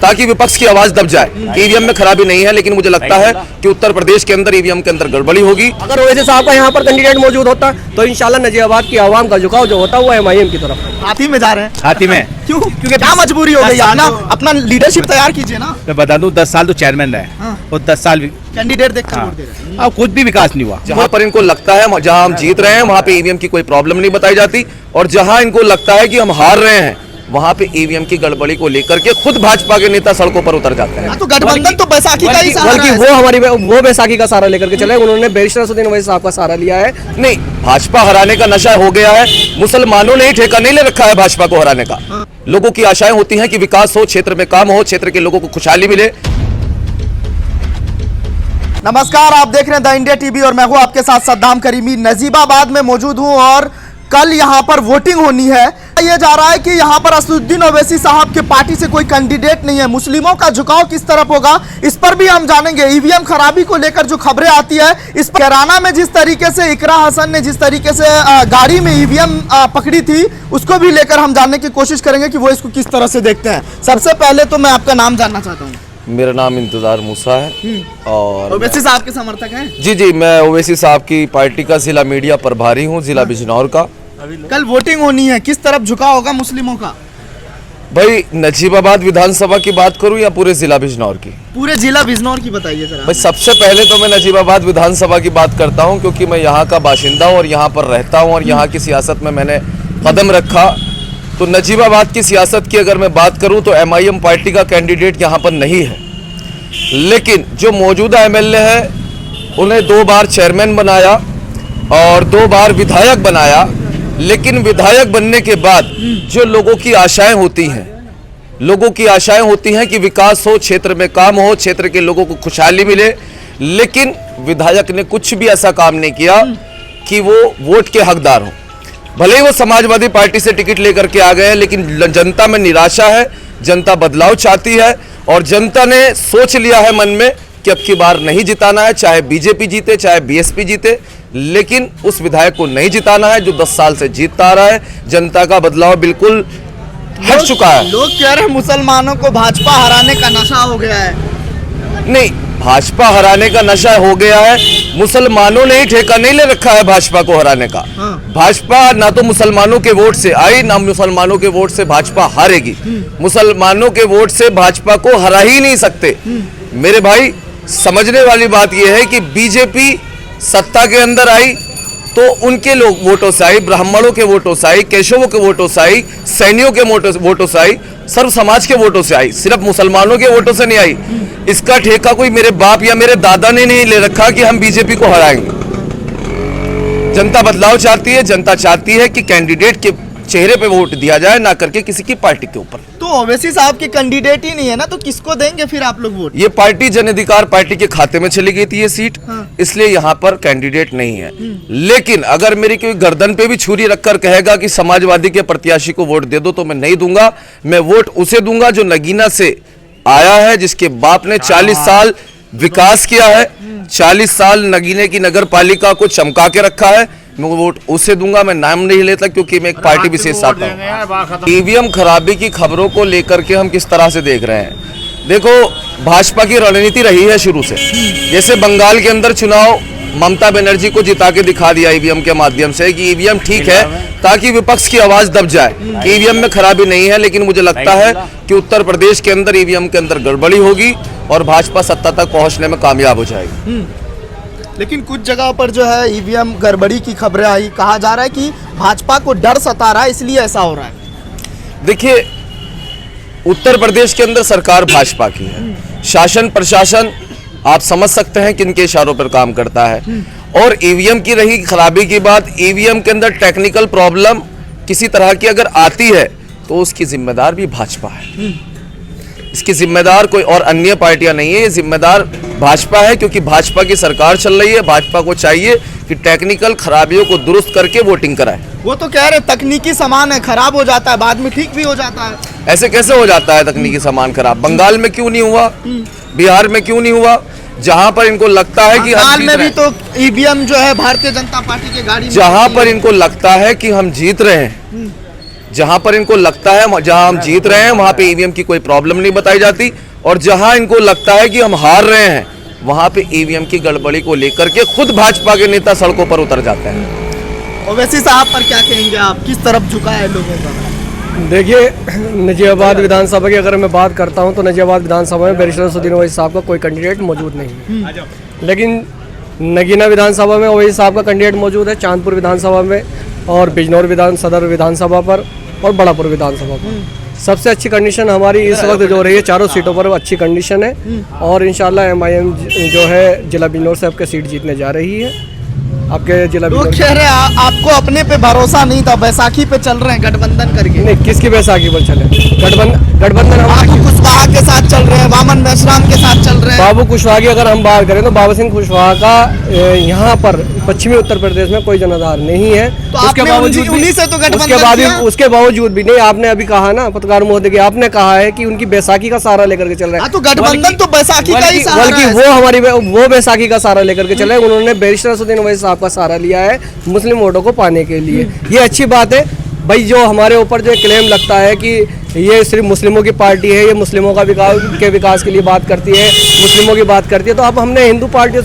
ताकि विपक्ष की आवाज दब जाए कि ईवीएम में खराबी नहीं है। लेकिन मुझे लगता है कि उत्तर प्रदेश के अंदर ईवीएम के अंदर गड़बड़ी होगी। अगर ओवैसी साहब का यहाँ पर कैंडिडेट मौजूद होता तो इंशाल्लाह नजीबाबाद की आवाम का झुकाव जो होता वो एमआईएम की तरफ। हाथी में जा रहे हैं? हाथी में क्यों? क्योंकि क्या मजबूरी हो गई? अपना लीडरशिप तैयार कीजिए ना। मैं बता दूं 10 साल तो चेयरमैन रहे और 10 साल कैंडिडेट देखकर वोट दे रहे हैं। अब कुछ भी विकास नहीं हुआ। जहां पर इनको लगता है जहां हम जीत रहे हैं वहां पे ईवीएम की कोई प्रॉब्लम नहीं बताई जाती, और जहां इनको लगता है कि हम हार रहे हैं वहां पे ईवीएम की गड़बड़ी को लेकर के खुद भाजपा के नेता सड़कों पर उतर जाते हैं। तो गठबंधन तो बैसाखी का ही सहारा बल्कि है। वो बैसाखी का सहारा लेकर के चले। उन्होंने बैरिस्टर असदुद्दीन ओवैसी साहब का सहारा लिया है। नहीं, भाजपा हराने का नशा हो गया है। मुसलमानों ने ही ठेका नहीं ले रखा है भाजपा को हराने का। लोगों की आशाएं होती हैं कि विकास हो, क्षेत्र में काम हो, क्षेत्र के लोगों को खुशहाली मिले। नमस्कार, आप देख रहे हैं द इंडिया टीवी और मैं हूं आपके साथ सद्दाम करीमी। नजीबाबाद में मौजूद हूं और कल यहां पर वोटिंग होनी है। ये जा रहा है कि यहां पर असदुद्दीन ओवैसी साहब के पार्टी से कोई कैंडिडेट नहीं है। मुस्लिमों का झुकाव किस तरफ होगा इस पर भी हम जानेंगे। ईवीएम खराबी को लेकर जो खबरें आती है, इस पर कैराना में जिस तरीके से इकरा हसन ने जिस तरीके से गाड़ी में ईवीएम पकड़ी थी, उसको भी लेकर हम जानने की कोशिश करेंगे कि वो इसको किस तरह से देखते हैं। सबसे पहले तो मैं आपका नाम जानना चाहता हूँ। मेरा नाम इंतजार मूसा है और ओवैसी साहब के समर्थक हैं? जी, मैं ओवैसी साहब की पार्टी का जिला मीडिया प्रभारी हूँ, जिला बिजनौर का। कल वोटिंग होनी है, किस तरफ झुकाव होगा मुस्लिमों का? भाई, नजीबाबाद विधानसभा की बात करूं या पूरे जिला बिजनौर की? पूरे जिला बिजनौर की बताइए जरा। भाई, सबसे पहले तो मैं नजीबाबाद विधानसभा की बात करता हूं क्योंकि मैं यहाँ का बाशिंदा हूं और यहाँ पर रहता हूं और यहाँ की सियासत में मैंने कदम रखा। तो नजीबाबाद की सियासत की अगर मैं बात करूं तो एमआईएम पार्टी का कैंडिडेट यहाँ पर नहीं है, लेकिन जो मौजूदा एमएलए है उन्हें 2 बार चेयरमैन बनाया और 2 बार विधायक बनाया। लेकिन विधायक बनने के बाद जो लोगों की आशाएं होती हैं कि विकास हो, क्षेत्र में काम हो, क्षेत्र के लोगों को खुशहाली मिले, लेकिन विधायक ने कुछ भी ऐसा काम नहीं किया कि वो वोट के हकदार हो। भले ही वो समाजवादी पार्टी से टिकट लेकर के आ गए, लेकिन जनता में निराशा है, जनता बदलाव चाहती है और जनता ने सोच लिया है मन में कि अब की बार नहीं जिताना है, चाहे बीजेपी जीते चाहे बीएसपी जीते, लेकिन उस विधायक को नहीं जिताना है जो 10 साल से जीतता आ रहा है। जनता का बदलाव बिल्कुल हट चुका है। लोग कह रहे हैं मुसलमानों को भाजपा हराने का नशा हो गया है। नहीं, भाजपा हराने का नशा हो गया है। मुसलमानों ने ही ठेका नहीं ले रखा है भाजपा को हराने का। भाजपा ना तो मुसलमानों के वोट से आई, ना मुसलमानों के वोट से भाजपा हारेगी। मुसलमानों के वोट से भाजपा को हरा ही नहीं सकते। मेरे भाई, समझने वाली बात यह है कि बीजेपी सत्ता के अंदर आई तो उनके लोग वोटों से आई, ब्राह्मणों के वोटों से आई, केशवों के वोटों से आई, सैनियों के वोटों से आई, सर्व समाज के वोटों से आई, सिर्फ मुसलमानों के वोटों से नहीं आई। इसका ठेका कोई मेरे बाप या मेरे दादा ने नहीं ले रखा कि हम बीजेपी को हराएंगे। जनता बदलाव चाहती है, जनता चाहती है कि कैंडिडेट के चेहरे पे वोट दिया जाए, ना करके किसी की पार्टी के ऊपर। तो ओवैसी साहब के कैंडिडेट ही नहीं है ना, तो किसको देंगे फिर आप लोग वोट? ये पार्टी जन अधिकार पार्टी के खाते में चली गई थी ये सीट, इसलिए यहाँ पर कैंडिडेट नहीं है। लेकिन अगर मेरी कोई गर्दन पे भी छुरी रखकर कहेगा कि समाजवादी के प्रत्याशी को वोट दे दो, तो मैं नहीं दूंगा। मैं वोट उसे दूंगा जो नगीना से आया है, जिसके बाप ने 40 साल विकास किया है, 40 साल नगीने की नगर पालिका को चमका के रखा है। मैं वोट उसे दूंगा। मैं नाम नहीं लेता क्योंकि मैं एक पार्टी विशेष आता हूं। ईवीएम खराबी की खबरों को लेकर के हम किस तरह से देख रहे हैं? देखो, भाजपा की रणनीति रही है शुरू से। जैसे बंगाल के अंदर चुनाव ममता बनर्जी को जिता के दिखा दिया ईवीएम के माध्यम से कि ईवीएम ठीक है, ताकि विपक्ष की आवाज दब जाए कि ईवीएम में खराबी नहीं है। लेकिन मुझे लगता है कि उत्तर प्रदेश के अंदर ईवीएम के अंदर गड़बड़ी होगी और भाजपा सत्ता तक पहुंचने में कामयाब हो जाएगी। लेकिन कुछ जगह पर जो है ईवीएम गड़बड़ी की खबरें आई, कहा जा रहा है कि भाजपा को डर सता रहा है, इसलिए ऐसा हो रहा है। देखिए, उत्तर प्रदेश के अंदर सरकार भाजपा की है, शासन प्रशासन आप समझ सकते हैं किन के इशारों पर काम करता है। और ईवीएम की रही खराबी की बात, ईवीएम के अंदर टेक्निकल प्रॉब्लम किसी तरह की अगर आती है तो उसकी जिम्मेदार भी भाजपा है। इसकी जिम्मेदार कोई और अन्य पार्टियां नहीं है, ये जिम्मेदार भाजपा है, क्योंकि भाजपा की सरकार चल रही है। भाजपा को चाहिए कि टेक्निकल खराबियों को दुरुस्त करके वोटिंग कराए। वो तो कह रहे तकनीकी सामान है, खराब हो जाता है, बाद में ठीक भी हो जाता है। ऐसे कैसे हो जाता है तकनीकी सामान खराब? बंगाल में क्यों नहीं हुआ? बिहार में क्यों नहीं हुआ? जहां पर इनको लगता है कि बंगाल में भी तो ईवीएम जो है भारतीय जनता पार्टी की गाड़ी, जहां पर इनको लगता है कि हम जीत रहे हैं, जहां पर इनको लगता है जहां हम जीत रहे हैं वहां पे ईवीएम की कोई प्रॉब्लम नहीं बताई जाती, और जहां इनको लगता है कि हम हार रहे हैं वहां पे ईवीएम की गड़बड़ी को लेकर के खुद भाजपा के नेता सड़कों पर उतर जाते हैं। ओवैसी साहब पर क्या कहेंगे आप, किस तरफ झुका है लोगों का? देखिए, नजीबाबाद विधानसभा की अगर मैं बात करता हूं तो नजीबाबाद विधानसभा में बैरिस्टर असदुद्दीन ओवैसी साहब का कोई कैंडिडेट मौजूद नहीं है। लेकिन नगीना विधानसभा में ओवैसी साहब का कैंडिडेट मौजूद है, चांदपुर विधानसभा में और बिजनौर सदर विधानसभा पर और बड़ापुर विधानसभा पर। सबसे अच्छी कंडीशन हमारी इस वक्त जो रही है, चारों सीटों पर अच्छी कंडीशन है और इंशाल्लाह MIM जो है जिला बिजनौर से आपके सीट जीतने जा रही है। आपके जिला लोग कह रहे हैं आपको अपने पे भरोसा नहीं था, बैसाखी पे चल रहे हैं गठबंधन करके। नहीं, किसकी बैसाखी पर चले? गठबंधन बाबू कुशवाहा के साथ चल रहे हैं, वामन मेश्राम के साथ चल रहे हैं। बाबू कुशवाहा की अगर हम बात करें तो बाबा सिंह कुशवाहा का यहाँ पर पश्चिमी उत्तर प्रदेश में कोई जनाधार नहीं है। तो आपने उन्हीं से तो गठबंधन किया। उसके बावजूद भी नहीं, आपने अभी कहा ना पत्रकार महोदय की, आपने कहा है कि उनकी बैसाखी का सहारा लेकर के चल रहा है। तो गठबंधन तो बैसाखी का ही सहारा बल्कि वो बैसाखी का सहारा लेकर के चले। उन्होंने बैरिस्टर असदुद्दीन ओवैसी साहब का सहारा लिया है मुस्लिम वोटों को पाने के लिए। ये अच्छी बात है भाई। जो हमारे ऊपर जो क्लेम लगता है कि ये सिर्फ मुस्लिमों की पार्टी है, ये मुस्लिमों का विकास के लिए बात करती है, मुस्लिमों की बात करती है, तो अब हमने हिंदू पार्टियों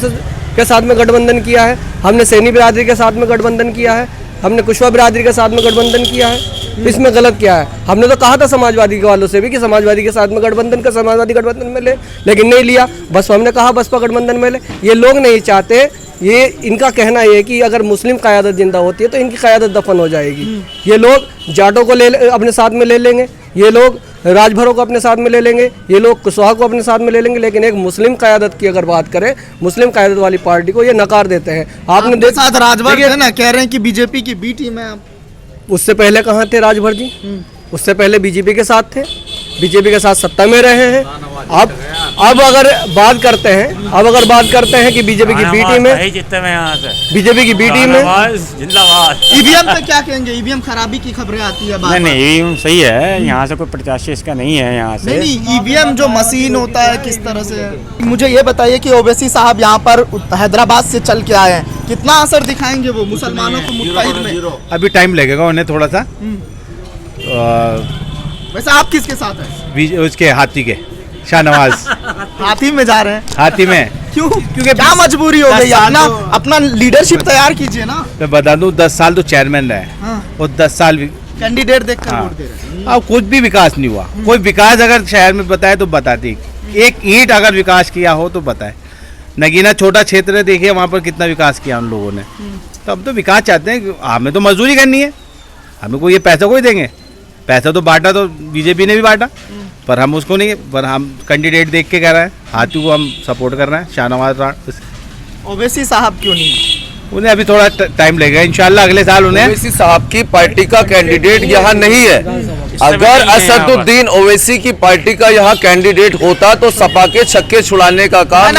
के साथ में गठबंधन किया है, हमने सैनी बिरादरी के साथ में गठबंधन किया है, हमने कुशवाहा बिरादरी के साथ में गठबंधन किया है। इसमें गलत क्या है? हमने तो कहा था समाजवादी के वालों से भी कि समाजवादी के साथ में गठबंधन का, समाजवादी गठबंधन में ले, लेकिन नहीं लिया। बसपा, हमने कहा बसपा गठबंधन में ले। ये लोग नहीं चाहते। ये इनका कहना ये है कि अगर मुस्लिम क़यादत जिंदा होती है तो इनकी क़यादत दफन हो जाएगी। ये लोग जाटों को अपने साथ में ले लेंगे, ये लोग राजभरों को अपने साथ में ले लेंगे, ये लोग कुशवाहा को अपने साथ में ले लेंगे, लेकिन एक मुस्लिम क़यादत की अगर बात करें, मुस्लिम क़यादत वाली पार्टी को ये नकार देते हैं। आपने साथ राजभर है ना, कह रहे हैं कि बीजेपी की बी टीम है। उससे पहले कहाँ थे राजभर जी? उससे पहले बीजेपी के साथ थे, बीजेपी के साथ सत्ता में रहे हैं। अब अगर बात करते हैं कि बीजेपी की बी टीम है, बीजेपी की बी टीम है। ईवीएम पे क्या कहेंगे? ईवीएम खराबी की खबरें आती है। नहीं, ईवीएम सही है, यहाँ से कोई प्रत्याशी इसका नहीं है यहाँ से। नहीं, ईवीएम जो मशीन होता है किस तरह से? मुझे ये बताइए कि ओवैसी साहब यहाँ पर हैदराबाद से चल के आए हैं, कितना असर दिखाएंगे वो मुसलमानों को मुत्तहिद में? अभी टाइम लगेगा उन्हें थोड़ा सा। वैसे आप किसके साथ हैं? उसके हाथी के शाहनवाज। हाथी में जा रहे हैं? हाथी में क्यों? क्योंकि क्या मजबूरी हो गई? अपना लीडरशिप तैयार कीजिए ना। मैं बता दूं, 10 साल तो चेयरमैन रहे। हाँ। और 10 साल कैंडिडेट देखकर हाँ। वोट दे रहे हैं। अब कुछ भी विकास नहीं हुआ। कोई विकास अगर शहर में बताए तो बताती, एक ईंट अगर विकास किया हो तो बताए। नगीना छोटा क्षेत्र है, देखिए वहाँ पर कितना विकास किया उन लोगों ने। तो अब तो विकास चाहते हैं, हमें तो मजदूरी करनी है, हमें कोई ये पैसा कोई देंगे? पैसा तो बांटा तो बीजेपी ने भी बांटा, पर हम उसको नहीं, पर हम कैंडिडेट देख के कह रहे हैं, हाथी को हम सपोर्ट कर रहे हैं, शाहनवाज। ओवैसी साहब क्यों नहीं? उन्हें अभी थोड़ा टाइम लगेगा, इंशाल्लाह अगले साल उन्हें। ओवैसी साहब की पार्टी का कैंडिडेट यहाँ नहीं है। अगर असदुद्दीन ओवैसी की पार्टी का यहाँ कैंडिडेट होता तो सपा के छक्के छुड़ाने का काम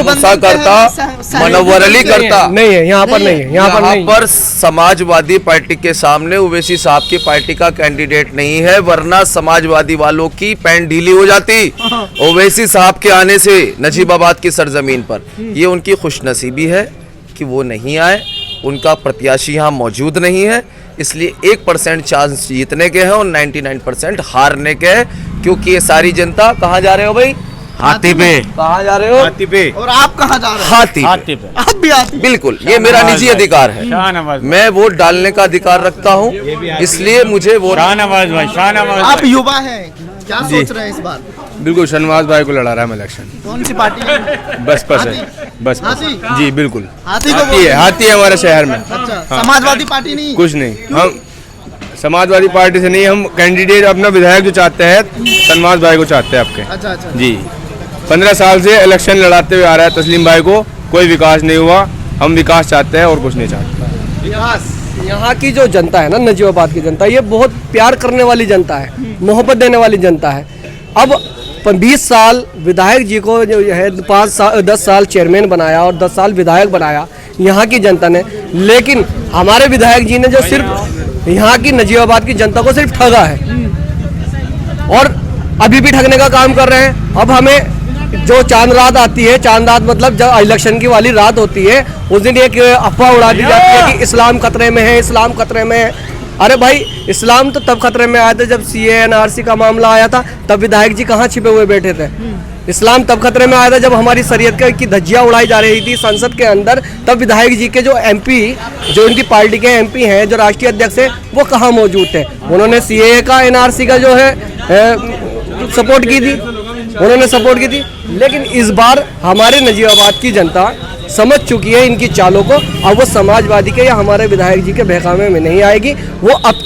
मूसा करता, मनव्वर अली करता। नहीं है यहाँ पर, नहीं है यहाँ पर समाजवादी पार्टी के सामने ओवैसी साहब की पार्टी का कैंडिडेट नहीं है, वरना समाजवादी वालों की पैंट ढीली हो जाती ओवैसी साहब के आने से नजीबाबाद की सरजमीन पर। ये उनकी खुशनसीबी है कि वो नहीं आए, उनका प्रत्याशी यहाँ मौजूद नहीं है, इसलिए 1% चांस जीतने के हैं और 99% हारने के हैं। क्योंकि ये सारी जनता कहाँ जा रहे हो भाई? हाथी पे। कहाँ जा रहे हो? हाथी पे। और आप कहाँ जा रहे हैं? हाथी पे। आप भी हाथी? बिल्कुल, ये मेरा निजी अधिकार है, मैं वोट डालने का अधिकार रखता हूँ, इसलिए मुझे वोट। आप युवा हैं, क्या सोच रहे हैं इस बार? बिल्कुल शहनवाज भाई को लड़ा रहा है इलेक्शन। कौन सी पार्टी है? बसपा से। बसपा हाथी? जी बिल्कुल। हाथी को हाथी है हमारे शहर में। अच्छा, समाजवादी पार्टी नहीं? कुछ नहीं, हम समाजवादी पार्टी से नहीं, हम कैंडिडेट अपना विधायक जो चाहते हैं शहनवाज भाई को चाहते हैं आपके। अच्छा अच्छा जी 15 साल से इलेक्शन लड़ाते हुए आ रहा है तस्लीम भाई को, कोई विकास नहीं हुआ। हम विकास चाहते हैं और कुछ नहीं चाहते। यहाँ की जो जनता है ना, नजीबाबाद की जनता, ये बहुत प्यार करने वाली जनता है, मोहब्बत देने वाली जनता है। अब 20 साल विधायक जी को जो है 10 साल चेयरमैन बनाया और 10 साल विधायक बनाया यहाँ की जनता ने, लेकिन हमारे विधायक जी ने जो सिर्फ यहाँ की नजीबाबाद की जनता को सिर्फ ठगा है और अभी भी ठगने का काम कर रहे हैं। अब हमें जो चांद रात आती है, चांद रात मतलब जब इलेक्शन की वाली रात होती है, उस दिन एक अफवाह उड़ा दी जाती है कि इस्लाम खतरे में है, इस्लाम खतरे में है। अरे भाई इस्लाम तो तब खतरे में आया था जब CAA NRC का मामला आया था, तब विधायक जी कहाँ छिपे हुए बैठे थे। इस्लाम तब खतरे में आया था जब हमारी शरीयत की धज्जियां उड़ाई जा रही थी संसद के अंदर, तब विधायक जी के जो MP, जो उनकी पार्टी के MP हैं, जो राष्ट्रीय अध्यक्ष हैं, वो कहाँ मौजूद थे। उन्होंने CAA का NRC का जो है सपोर्ट की थी, उन्होंने सपोर्ट की थी। लेकिन इस बार हमारे नजीबाबाद की जनता समझ चुकी है इनकी चालों को। अब वो समाजवादी के या हमारे विधायक जी के बहकावे में नहीं आएगी। वो अब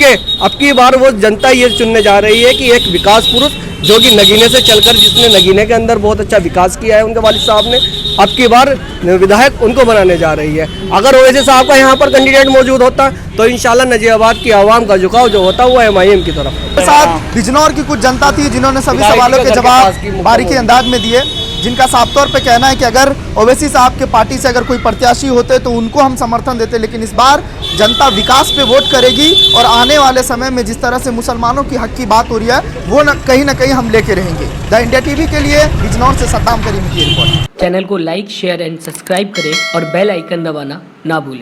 की बार वो जनता ये चुनने जा रही है कि एक विकास पुरुष जो कि नगीने से चलकर, जिसने नगीने के अंदर बहुत अच्छा विकास किया है उनके वालिद साहब ने, अब की बार विधायक उनको बनाने जा रही है। अगर ओवैसी साहब का यहाँ पर कैंडिडेट मौजूद होता तो इंशाल्लाह नजीबाबाद की आवाम का झुकाव जो होता वो MIM की तरफ। साथ बिजनौर की कुछ जनता थी जिन्होंने सभी सवालों के जवाब बारीकी अंदाज में दिए, जिनका साफ तौर पे कहना है कि अगर ओवैसी साहब के पार्टी से अगर कोई प्रत्याशी होते तो उनको हम समर्थन देते, लेकिन इस बार जनता विकास पे वोट करेगी और आने वाले समय में जिस तरह से मुसलमानों की हक की बात हो रही है वो न कहीं हम लेके रहेंगे। द इंडिया टीवी के लिए बिजनौर से सद्दाम करीम की रिपोर्ट। चैनल को लाइक, शेयर एंड सब्सक्राइब करें और बेल आइकन दबाना ना भूलें।